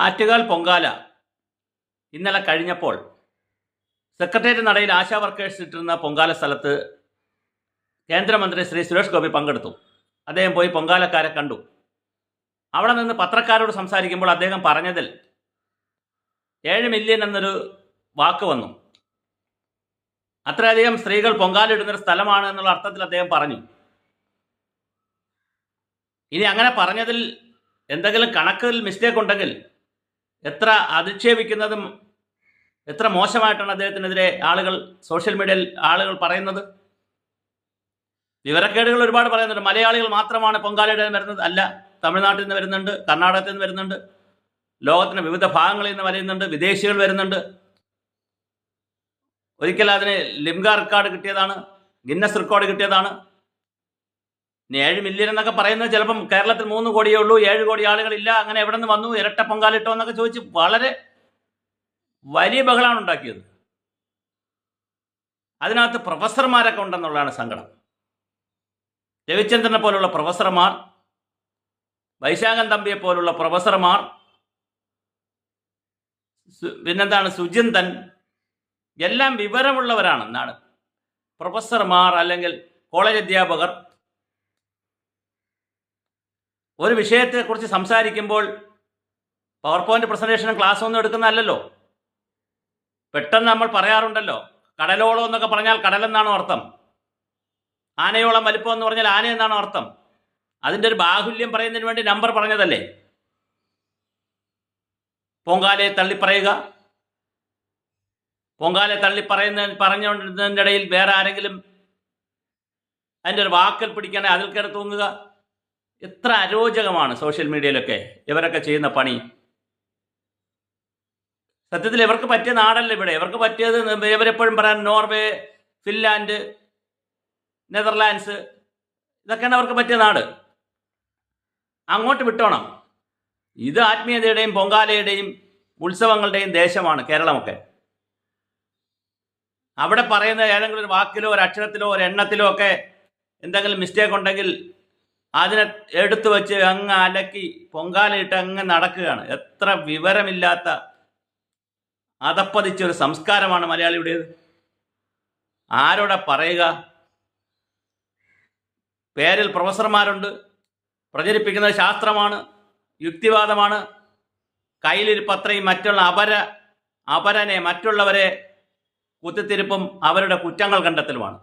ആറ്റുകാൽ പൊങ്കാല ഇന്നലെ കഴിഞ്ഞപ്പോൾ സെക്രട്ടേറിയറ്റ് നടയിൽ ആശാ വർക്കേഴ്സ് ഇട്ടിരുന്ന പൊങ്കാല സ്ഥലത്ത് കേന്ദ്രമന്ത്രി ശ്രീ സുരേഷ് ഗോപി പങ്കെടുത്തു. അദ്ദേഹം പോയി പൊങ്കാലക്കാരെ കണ്ടു. അവിടെ നിന്ന് പത്രക്കാരോട് സംസാരിക്കുമ്പോൾ അദ്ദേഹം പറഞ്ഞതിൽ 7 മില്യൺ എന്നൊരു വാക്ക് വന്നു. അത്രയധികം സ്ത്രീകൾ പൊങ്കാല ഇടുന്നൊരു സ്ഥലമാണ് എന്നുള്ള അർത്ഥത്തിൽ അദ്ദേഹം പറഞ്ഞു. ഇനി അങ്ങനെ പറഞ്ഞതിൽ എന്തെങ്കിലും കണക്കിൽ മിസ്റ്റേക്ക് ഉണ്ടെങ്കിൽ എത്ര അധിക്ഷേപിക്കുന്നതും എത്ര മോശമായിട്ടാണ് അദ്ദേഹത്തിനെതിരെ ആളുകൾ സോഷ്യൽ മീഡിയയിൽ ആളുകൾ പറയുന്നത്. വിവരക്കേടുകൾ ഒരുപാട് പറയുന്നുണ്ട്. മലയാളികൾ മാത്രമാണ് പൊങ്കാലയിടാൻ വരുന്നത്. അല്ല, തമിഴ്നാട്ടിൽ നിന്ന് വരുന്നുണ്ട്, കർണാടകത്തിൽ നിന്ന് വരുന്നുണ്ട്, ലോകത്തിന് വിവിധ ഭാഗങ്ങളിൽ നിന്ന് വരുന്നുണ്ട്, വിദേശികൾ വരുന്നുണ്ട്. ഒരിക്കൽ അതിന് ലിംഗ റെക്കോർഡ് കിട്ടിയതാണ്, ഗിന്നസ് റെക്കോർഡ് കിട്ടിയതാണ്. ഇനി 7 മില്യൺ എന്നൊക്കെ പറയുന്നത് ചിലപ്പം കേരളത്തിൽ 3 കോടിയേ ഉള്ളൂ, 7 കോടി ആളുകളില്ല, അങ്ങനെ എവിടെ നിന്ന് വന്നു, ഇരട്ട പൊങ്കാലിട്ടോ എന്നൊക്കെ ചോദിച്ച് വളരെ വലിയ ബഹളമാണ് ഉണ്ടാക്കിയത്. അതിനകത്ത് പ്രൊഫസർമാരൊക്കെ ഉണ്ടെന്നുള്ളതാണ് സങ്കടം. രവിചന്ദ്രനെ പോലുള്ള പ്രൊഫസർമാർ, വൈശാഖൻ തമ്പിയെ പോലുള്ള പ്രൊഫസർമാർ, പിന്നെന്താണ് സുജിന്തൻ, എല്ലാം വിവരമുള്ളവരാണെന്നാണ്. പ്രൊഫസർമാർ അല്ലെങ്കിൽ കോളേജ് അധ്യാപകർ ഒരു വിഷയത്തെക്കുറിച്ച് സംസാരിക്കുമ്പോൾ പവർ പോയിന്റ് പ്രസന്റേഷനും ക്ലാസ് ഒന്നും എടുക്കുന്നതല്ലല്ലോ. പെട്ടെന്ന് നമ്മൾ പറയാറുണ്ടല്ലോ, കടലോളം എന്നൊക്കെ പറഞ്ഞാൽ കടലെന്നാണോ അർത്ഥം, ആനയോളം വലിപ്പം എന്ന് പറഞ്ഞാൽ ആന എന്നാണോ അർത്ഥം. അതിൻ്റെ ഒരു ബാഹുല്യം പറയുന്നതിന് വേണ്ടി നമ്പർ പറഞ്ഞതല്ലേ. പൊങ്കാലയെ തള്ളിപ്പറയുക, പൊങ്കാലയെ പറഞ്ഞുകൊണ്ടിരുന്നതിൻ്റെ ഇടയിൽ വേറെ ആരെങ്കിലും അതിൻ്റെ ഒരു വാക്കൽ പിടിക്കണേ അതിൽ കയറി തൂങ്ങുക. എത്ര അരോചകമാണ് സോഷ്യൽ മീഡിയയിലൊക്കെ ഇവരൊക്കെ ചെയ്യുന്ന പണി. സത്യത്തിൽ ഇവർക്ക് പറ്റിയ നാടല്ല ഇവിടെ. ഇവർക്ക് പറ്റിയത് ഇവരെപ്പോഴും പറയാൻ നോർവേ, ഫിൻലാൻഡ്, നെതർലാൻഡ്സ്, ഇതൊക്കെയാണ് അവർക്ക് പറ്റിയ നാട്. അങ്ങോട്ട് വിട്ടോണം. ഇത് ആത്മീയതയുടെയും പൊങ്കാലയുടെയും ഉത്സവങ്ങളുടെയും ദേശമാണ് കേരളമൊക്കെ. അവിടെ പറയുന്ന ഏതെങ്കിലും ഒരു വാക്കിലോ ഒരു അക്ഷരത്തിലോ ഒരു എണ്ണത്തിലോ ഒക്കെ എന്തെങ്കിലും മിസ്റ്റേക്ക് ഉണ്ടെങ്കിൽ അതിനെ എടുത്തു വെച്ച് അങ്ങ് അലക്കി പൊങ്കാലയിട്ട് അങ്ങ് നടക്കുകയാണ്. എത്ര വിവരമില്ലാത്ത അതപ്പതിച്ചൊരു സംസ്കാരമാണ് മലയാളിയുടേത്. ആരോടെ പറയുക? പേരിൽ പ്രൊഫസർമാരുണ്ട്, പ്രചരിപ്പിക്കുന്നത് ശാസ്ത്രമാണ്, യുക്തിവാദമാണ്, കയ്യിലിരിപ്പത്രയും മറ്റുള്ള അപരനെ മറ്റുള്ളവരെ കുത്തിത്തിരിപ്പും അവരുടെ കുറ്റങ്ങൾ കണ്ടെത്തലുമാണ്.